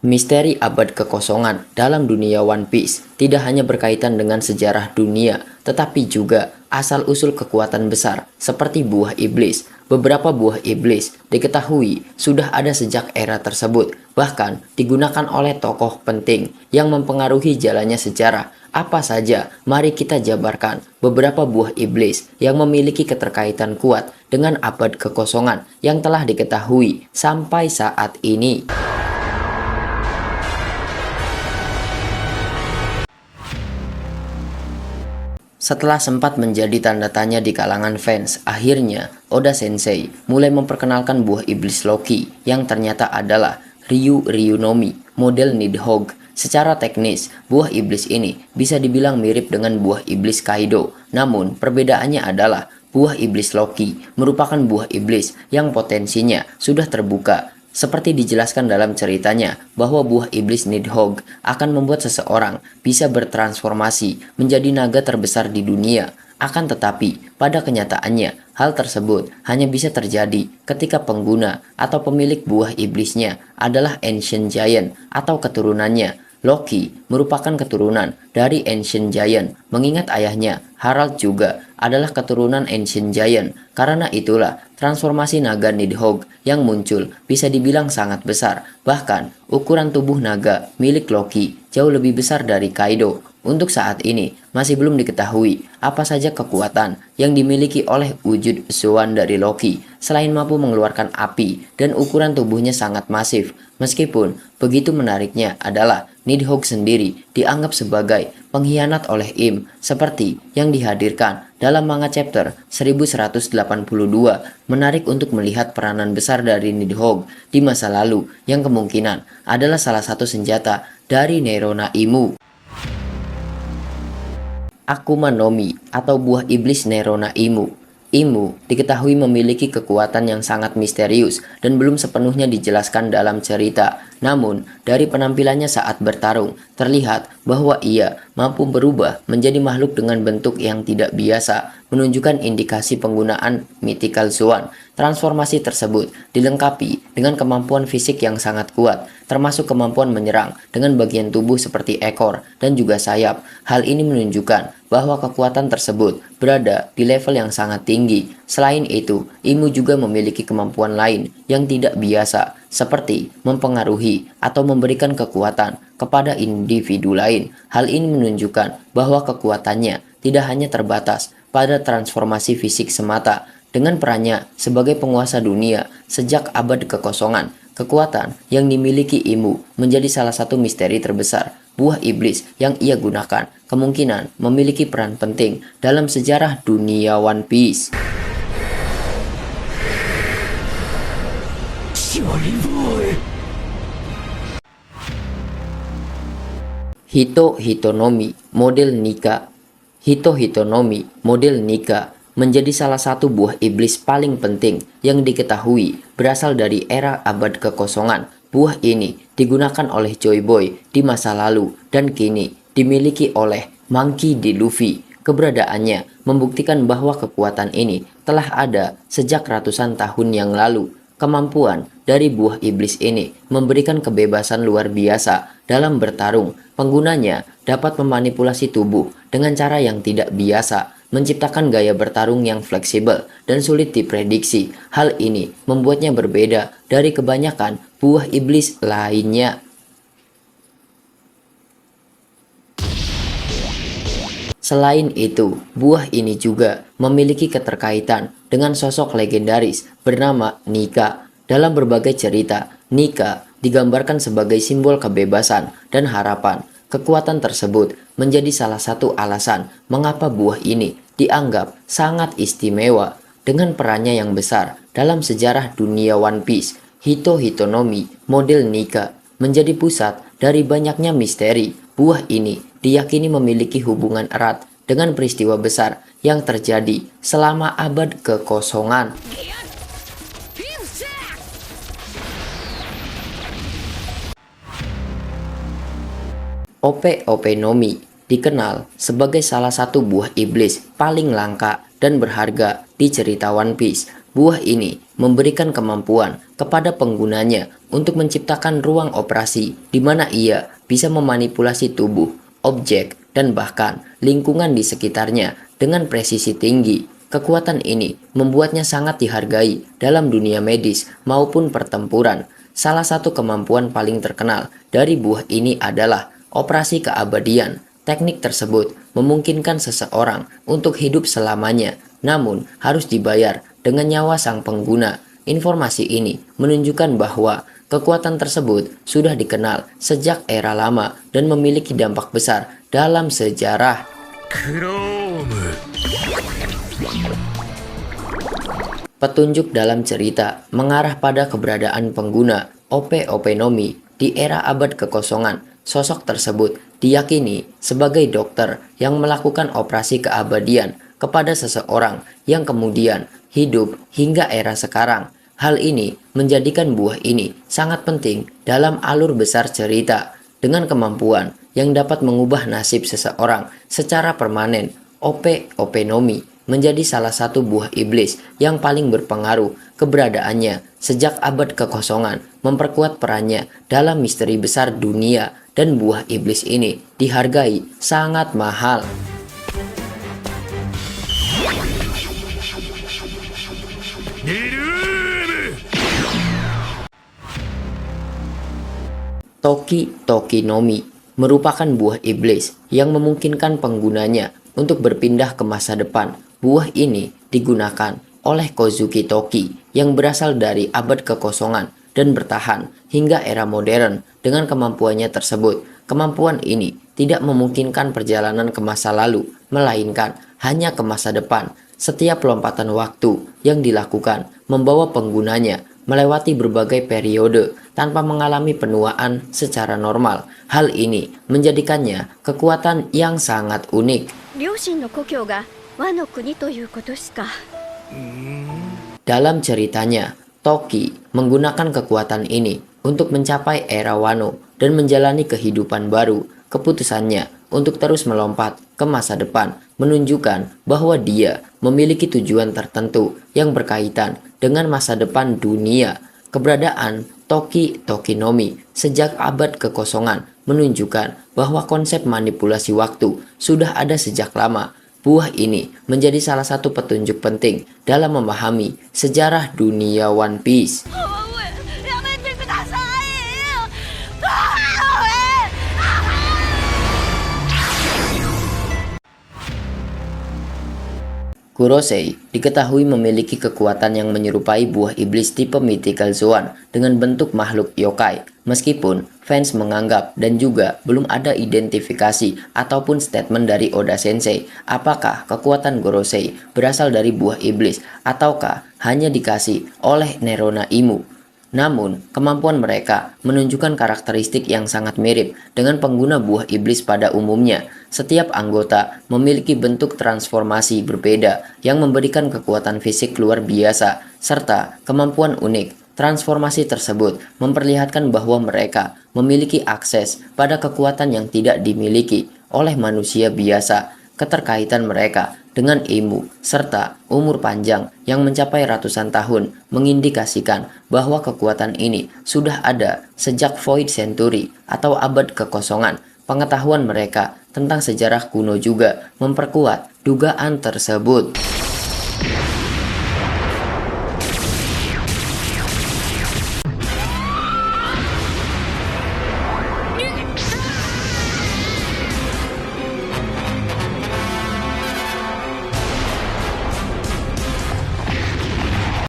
Misteri abad kekosongan dalam dunia One Piece tidak hanya berkaitan dengan sejarah dunia, tetapi juga asal-usul kekuatan besar seperti buah iblis. Beberapa buah iblis diketahui sudah ada sejak era tersebut, bahkan digunakan oleh tokoh penting yang mempengaruhi jalannya sejarah. Apa saja? Mari kita jabarkan beberapa buah iblis yang memiliki keterkaitan kuat dengan abad kekosongan yang telah diketahui sampai saat ini. Setelah sempat menjadi tanda tanya di kalangan fans, akhirnya Oda Sensei mulai memperkenalkan buah iblis Loki yang ternyata adalah Ryunomi model Nidhogg. Secara teknis, buah iblis ini bisa dibilang mirip dengan buah iblis Kaido. Namun, perbedaannya adalah buah iblis Loki merupakan buah iblis yang potensinya sudah terbuka. Seperti dijelaskan dalam ceritanya, bahwa buah iblis Nidhogg akan membuat seseorang bisa bertransformasi menjadi naga terbesar di dunia. Akan tetapi, pada kenyataannya, hal tersebut hanya bisa terjadi ketika pengguna atau pemilik buah iblisnya adalah Ancient Giant atau keturunannya. Loki merupakan keturunan dari Ancient Giant, mengingat ayahnya, Harald, juga adalah keturunan Ancient Giant. Karena itulah, transformasi naga Nidhogg yang muncul bisa dibilang sangat besar. Bahkan, ukuran tubuh naga milik Loki jauh lebih besar dari Kaido. Untuk saat ini, masih belum diketahui apa saja kekuatan yang dimiliki oleh wujud Zoan dari Loki, selain mampu mengeluarkan api dan ukuran tubuhnya sangat masif. Meskipun begitu, menariknya adalah Nidhogg sendiri dianggap sebagai pengkhianat oleh Im, seperti yang dihadirkan dalam manga chapter 1182. Menarik untuk melihat peranan besar dari Nidhogg di masa lalu yang kemungkinan adalah salah satu senjata dari Nerona Imu. Akuma no Mi atau buah iblis Nerona Imu. Imu diketahui memiliki kekuatan yang sangat misterius dan belum sepenuhnya dijelaskan dalam cerita. Namun, dari penampilannya saat bertarung, terlihat bahwa ia mampu berubah menjadi makhluk dengan bentuk yang tidak biasa, menunjukkan indikasi penggunaan Mythical Zoan. Transformasi tersebut dilengkapi dengan kemampuan fisik yang sangat kuat, termasuk kemampuan menyerang dengan bagian tubuh seperti ekor dan juga sayap. Hal ini menunjukkan bahwa kekuatan tersebut berada di level yang sangat tinggi. Selain itu, Imu juga memiliki kemampuan lain yang tidak biasa, seperti mempengaruhi atau memberikan kekuatan kepada individu lain. Hal ini menunjukkan bahwa kekuatannya tidak hanya terbatas pada transformasi fisik semata. Dengan perannya sebagai penguasa dunia sejak abad kekosongan, kekuatan yang dimiliki Imu menjadi salah satu misteri terbesar. Buah iblis yang ia gunakan kemungkinan memiliki peran penting dalam sejarah dunia One Piece. Hitonomi model Nika. Hitonomi model Nika menjadi salah satu buah iblis paling penting yang diketahui berasal dari era abad kekosongan. Buah ini digunakan oleh Joy Boy di masa lalu dan kini dimiliki oleh Monkey D. Luffy. Keberadaannya membuktikan bahwa kekuatan ini telah ada sejak ratusan tahun yang lalu. Kemampuan dari buah iblis ini memberikan kebebasan luar biasa dalam bertarung. Penggunanya dapat memanipulasi tubuh dengan cara yang tidak biasa, menciptakan gaya bertarung yang fleksibel dan sulit diprediksi. Hal ini membuatnya berbeda dari kebanyakan buah iblis lainnya. Selain itu, buah ini juga memiliki keterkaitan dengan sosok legendaris bernama Nika. Dalam berbagai cerita, Nika digambarkan sebagai simbol kebebasan dan harapan. Kekuatan tersebut menjadi salah satu alasan mengapa buah ini dianggap sangat istimewa. Dengan perannya yang besar dalam sejarah dunia One Piece, Hitonomi model Nika menjadi pusat dari banyaknya misteri. Buah ini diyakini memiliki hubungan erat dengan peristiwa besar yang terjadi selama abad kekosongan. Ope no Mi dikenal sebagai salah satu buah iblis paling langka dan berharga di cerita One Piece. buah ini memberikan kemampuan kepada penggunanya untuk menciptakan ruang operasi di mana ia bisa memanipulasi tubuh, objek, dan bahkan lingkungan di sekitarnya dengan presisi tinggi. Kekuatan ini membuatnya sangat dihargai dalam dunia medis maupun pertempuran. Salah satu kemampuan paling terkenal dari buah ini adalah operasi keabadian. Teknik tersebut memungkinkan seseorang untuk hidup selamanya, namun harus dibayar dengan nyawa sang pengguna. Informasi ini menunjukkan bahwa kekuatan tersebut sudah dikenal sejak era lama dan memiliki dampak besar dalam sejarah. Petunjuk dalam cerita mengarah pada keberadaan pengguna Ope-Ope-Nomi di era abad kekosongan. Sosok tersebut diyakini sebagai dokter yang melakukan operasi keabadian kepada seseorang yang kemudian hidup hingga era sekarang. Hal ini menjadikan buah ini sangat penting dalam alur besar cerita. Dengan kemampuan yang dapat mengubah nasib seseorang secara permanen, Ope-Ope-Nomi menjadi salah satu buah iblis yang paling berpengaruh. Keberadaannya sejak abad kekosongan memperkuat perannya dalam misteri besar dunia, dan buah iblis ini dihargai sangat mahal. Toki Nomi merupakan buah iblis yang memungkinkan penggunanya untuk berpindah ke masa depan. Buah ini digunakan oleh Kozuki Toki yang berasal dari abad kekosongan dan bertahan hingga era modern. Dengan kemampuannya tersebut, kemampuan ini tidak memungkinkan perjalanan ke masa lalu, melainkan hanya ke masa depan. Setiap lompatan waktu yang dilakukan membawa penggunanya melewati berbagai periode tanpa mengalami penuaan secara normal. Hal ini menjadikannya kekuatan yang sangat unik. Dalam ceritanya, Toki menggunakan kekuatan ini untuk mencapai era Wano dan menjalani kehidupan baru. Keputusannya untuk terus melompat ke masa depan menunjukkan bahwa dia memiliki tujuan tertentu yang berkaitan dengan masa depan dunia. Keberadaan Toki Nomi sejak abad kekosongan menunjukkan bahwa konsep manipulasi waktu sudah ada sejak lama. Buah ini menjadi salah satu petunjuk penting dalam memahami sejarah dunia One Piece. Gorosei diketahui memiliki kekuatan yang menyerupai buah iblis tipe Mythical Zoan dengan bentuk makhluk yokai. Meskipun fans menganggap dan juga belum ada identifikasi ataupun statement dari Oda Sensei apakah kekuatan Gorosei berasal dari buah iblis ataukah hanya dikasih oleh Nerona Imu. Namun, kemampuan mereka menunjukkan karakteristik yang sangat mirip dengan pengguna buah iblis pada umumnya. Setiap anggota memiliki bentuk transformasi berbeda yang memberikan kekuatan fisik luar biasa, serta kemampuan unik. Transformasi tersebut memperlihatkan bahwa mereka memiliki akses pada kekuatan yang tidak dimiliki oleh manusia biasa. Keterkaitan mereka dengan ilmu serta umur panjang yang mencapai ratusan tahun mengindikasikan bahwa kekuatan ini sudah ada sejak Void Century atau abad kekosongan. Pengetahuan mereka tentang sejarah kuno juga memperkuat dugaan tersebut.